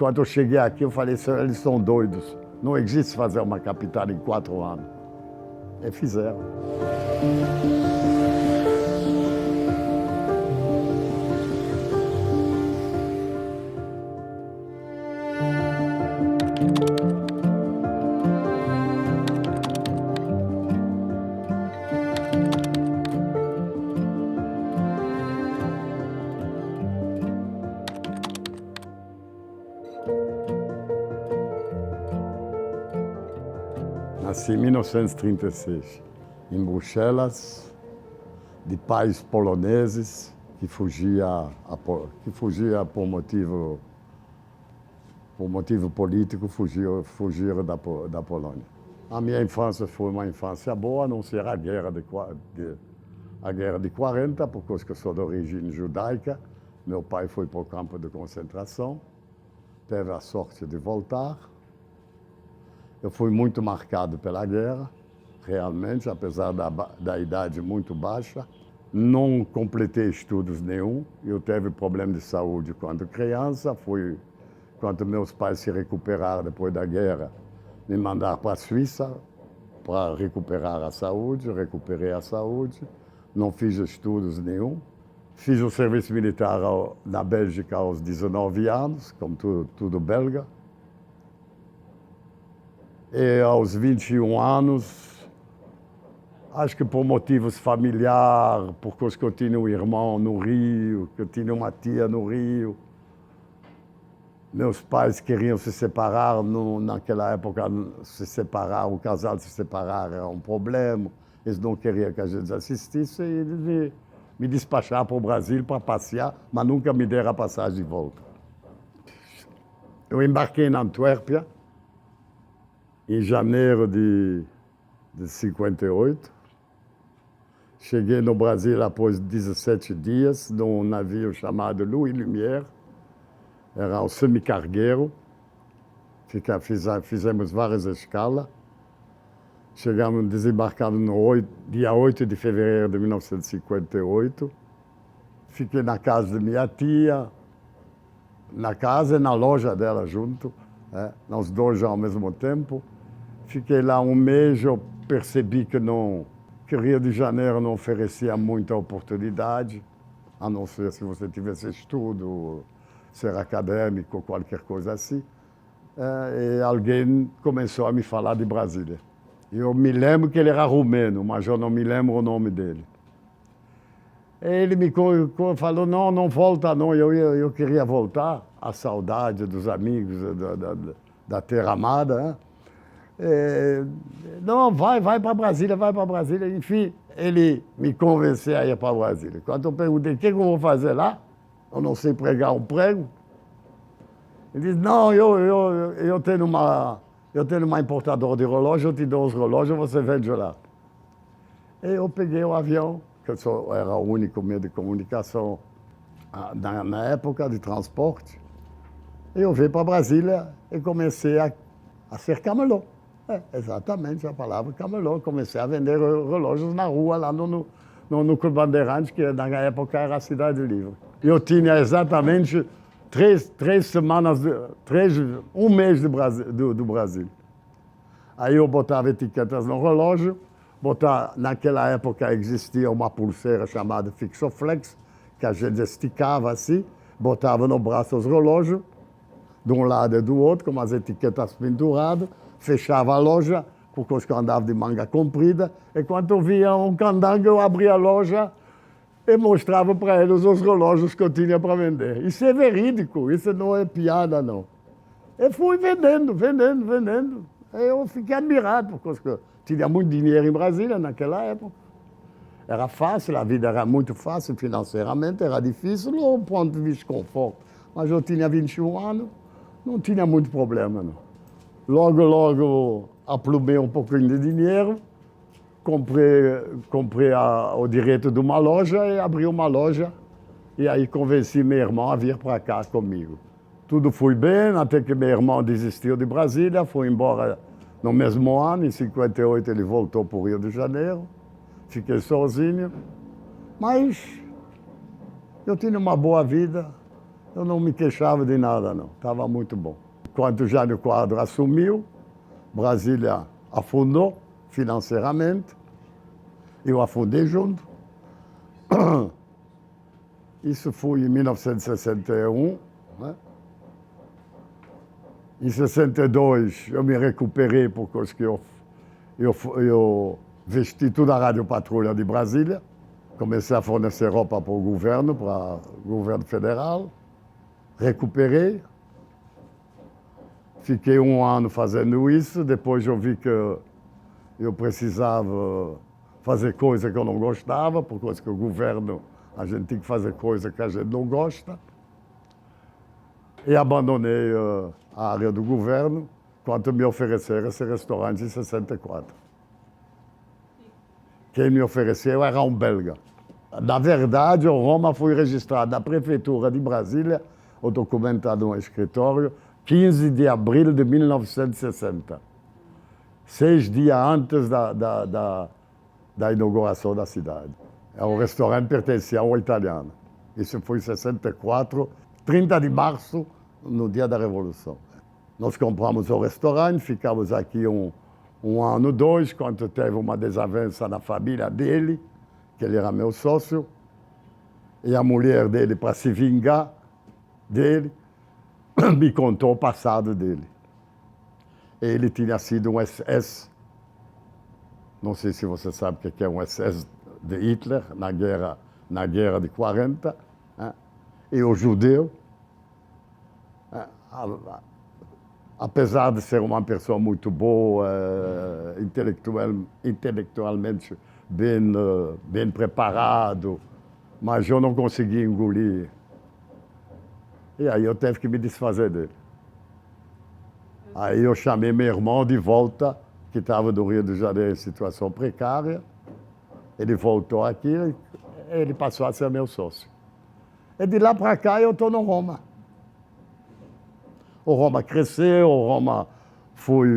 quando eu cheguei aqui, eu falei, eles são doidos. Não existe fazer uma capital em 4 anos. E fizeram. Nasci em 1936, em Bruxelas, de pais poloneses que fugia por motivo político, fugiram da Polônia. A minha infância foi uma infância boa, a não ser a guerra de 40, porque eu sou de origem judaica. Meu pai foi para o campo de concentração, teve a sorte de voltar. Eu fui muito marcado pela guerra, realmente, apesar da idade muito baixa. Não completei estudos nenhum. Eu tive problema de saúde quando criança. Quando meus pais se recuperaram depois da guerra, me mandaram para a Suíça para recuperar a saúde. Recuperei a saúde. Não fiz estudos nenhum. Fiz o serviço militar na Bélgica aos 19 anos, como tudo belga. E aos 21 anos, acho que por motivos familiares, porque eu tinha um irmão no Rio, que eu tinha uma tia no Rio. Meus pais queriam se separar, naquela época o casal se separar era um problema. Eles não queriam que a gente assistisse e eles me despacharam para o Brasil para passear, mas nunca me deram a passagem de volta. Eu embarquei na Antuérpia em janeiro de 58. Cheguei no Brasil após 17 dias, num navio chamado Louis Lumière. Era um semicargueiro. Fizemos várias escalas. Desembarcamos no dia 8 de fevereiro de 1958. Fiquei na casa de minha tia, na casa e na loja dela junto, nós dois já ao mesmo tempo. Fiquei lá um mês, eu percebi que Rio de Janeiro não oferecia muita oportunidade, a não ser se você tivesse estudo, ser acadêmico, qualquer coisa assim. E alguém começou a me falar de Brasília. Eu me lembro que ele era romeno, mas eu não me lembro o nome dele. Ele me falou, não volta não, eu queria voltar, a saudade dos amigos, da terra amada, não, vai para Brasília, vai para Brasília. Enfim, ele me convenceu a ir para Brasília. Quando eu perguntei o que eu vou fazer lá, eu não sei pregar um prego. Ele disse, não, eu tenho uma importadora de relógio, eu te dou os relógios, você vende lá. E eu peguei o avião, que era o único meio de comunicação na época de transporte. E eu vim para Brasília e comecei a ser camelô. Exatamente a palavra camelô. Comecei a vender relógios na rua, lá no Clube Bandeirantes, que na época era a Cidade Livre. Eu tinha exatamente um mês do Brasil. Aí eu botava etiquetas no relógio, naquela época existia uma pulseira chamada Fixoflex, que a gente esticava assim, botava no braço os relógios, de um lado e do outro, com as etiquetas penduradas, fechava a loja, porque eu andava de manga comprida, e quando eu via um candango, eu abria a loja e mostrava para eles os relógios que eu tinha para vender. Isso é verídico, isso não é piada, não. Eu fui vendendo. Eu fiquei admirado, porque eu tinha muito dinheiro em Brasília naquela época. Era fácil, a vida era muito fácil financeiramente, era difícil do ponto de vista de conforto. Mas eu tinha 21 anos, não tinha muito problema, não. Logo, aplumei um pouquinho de dinheiro, comprei o direito de uma loja e abri uma loja. E aí convenci meu irmão a vir para cá comigo. Tudo foi bem, até que meu irmão desistiu de Brasília, foi embora no mesmo ano, em 58 ele voltou para o Rio de Janeiro. Fiquei sozinho, mas eu tinha uma boa vida. Eu não me queixava de nada, não. Estava muito bom. Quando o Jânio Quadros assumiu, Brasília afundou financeiramente. Eu afundei junto. Isso foi em 1961. Né? Em 62 eu me recuperei porque eu vesti toda a Rádio Patrulha de Brasília. Comecei a fornecer roupa para o governo federal. Recuperei. Fiquei um ano fazendo isso. Depois eu vi que eu precisava fazer coisa que eu não gostava, por causa que o governo, a gente tem que fazer coisa que a gente não gosta. E abandonei a área do governo quando me ofereceram esse restaurante em 64. Quem me ofereceu era um belga. Na verdade, o Roma foi registrado na Prefeitura de Brasília, o documento está no escritório, 15 de abril de 1960. 6 dias antes da inauguração da cidade. O restaurante pertencia ao italiano. Isso foi em 64, 30 de março, no dia da Revolução. Nós compramos o restaurante, ficamos aqui um ano, 2, quando teve uma desavença na família dele, que ele era meu sócio, e a mulher dele, para se vingar dele, me contou o passado dele. Ele tinha sido um SS, não sei se você sabe o que é um SS de Hitler, na guerra de 40, né? E o judeu, apesar de ser uma pessoa muito boa, intelectualmente bem preparado, mas eu não consegui engolir. E aí eu tive que me desfazer dele. Aí eu chamei meu irmão de volta, que estava no Rio de Janeiro em situação precária. Ele voltou aqui, ele passou a ser meu sócio. E de lá para cá eu estou no Roma. O Roma cresceu, o Roma foi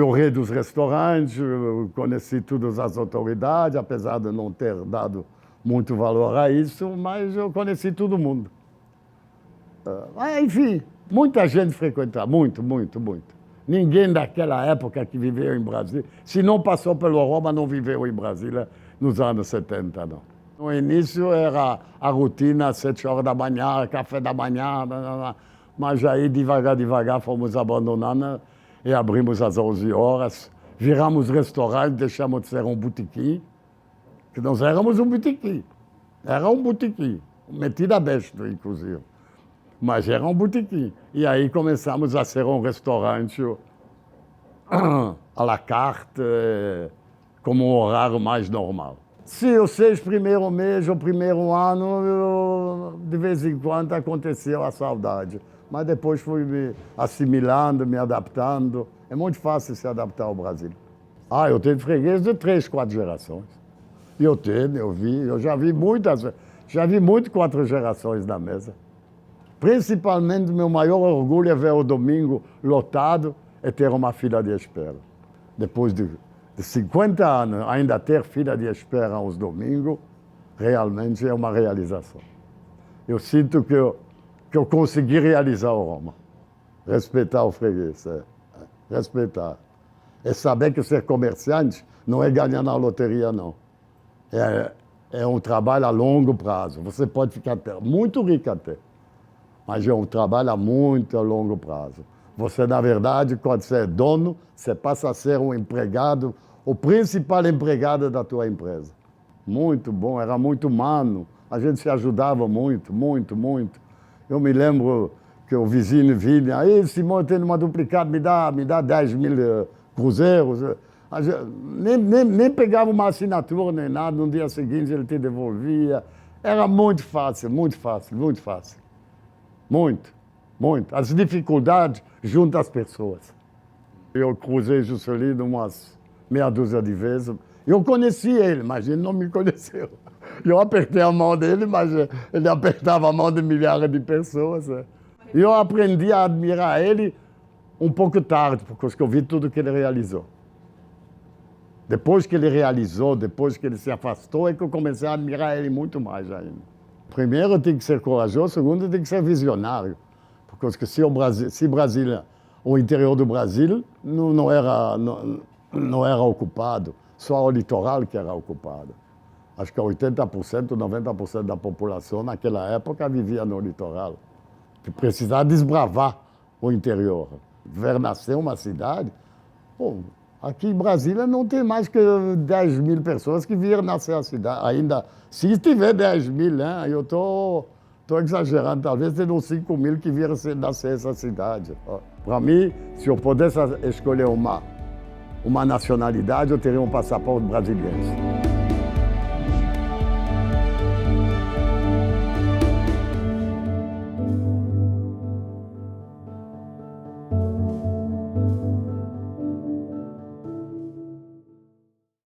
o rei dos restaurantes, conheci todas as autoridades, apesar de não ter dado muito valor a isso, mas eu conheci todo mundo. Enfim, muita gente frequentava, muito. Ninguém daquela época que viveu em Brasília, se não passou pelo Roma, não viveu em Brasília nos anos 70, não. No início era a rotina, 7 horas da manhã, café da manhã, mas aí devagar fomos abandonando e abrimos às 11 horas, viramos restaurante, deixamos de ser um botequim, que nós éramos um botequim. Era um botequim, metido a besta, inclusive. Mas era um botequim. E aí começamos a ser um restaurante à la carte, como um horário mais normal. Se os 6 primeiros meses, o primeiro ano, de vez em quando aconteceu a saudade. Mas depois fui me assimilando, me adaptando. É muito fácil se adaptar ao Brasil. Eu tenho freguês de 3, 4 gerações. Eu já vi muito 4 gerações na mesa. Principalmente, meu maior orgulho é ver o domingo lotado e ter uma fila de espera. Depois de 50 anos, ainda ter fila de espera aos domingos, realmente é uma realização. Eu sinto que eu consegui realizar o Roma. Respeitar o freguês, respeitar. É saber que ser comerciante não é ganhar na loteria, não. É um trabalho a longo prazo. Você pode ficar muito rico até, mas é um trabalho a muito longo prazo. Você, na verdade, quando você é dono, você passa a ser um empregado, o principal empregado da tua empresa. Muito bom, era muito humano. A gente se ajudava muito. Eu me lembro que o vizinho vinha, aí Simão, tem uma duplicada, me dá 10 mil cruzeiros. Nem pegava uma assinatura nem nada, no dia seguinte ele te devolvia. Era muito fácil. As dificuldades juntam as pessoas. Eu cruzei Juscelino umas meia dúzia de vezes. Eu conheci ele, mas ele não me conheceu. Eu apertei a mão dele, mas ele apertava a mão de milhares de pessoas. E eu aprendi a admirar ele um pouco tarde, porque eu vi tudo que ele realizou. Depois que ele realizou, depois que ele se afastou, é que eu comecei a admirar ele muito mais ainda. Primeiro tem que ser corajoso, segundo tem que ser visionário. Porque se Brasília, o interior do Brasil não era ocupado, só o litoral que era ocupado. Acho que 80%, 90% da população naquela época vivia no litoral. Que precisava desbravar o interior. Ver nascer uma cidade. Bom, aqui em Brasília não tem mais que 10 mil pessoas que viram nascer a cidade. Ainda, se tiver 10 mil, né, eu estou exagerando, talvez tenham 5 mil que viram nascer essa cidade. Para mim, se eu pudesse escolher uma nacionalidade, eu teria um passaporte brasileiro.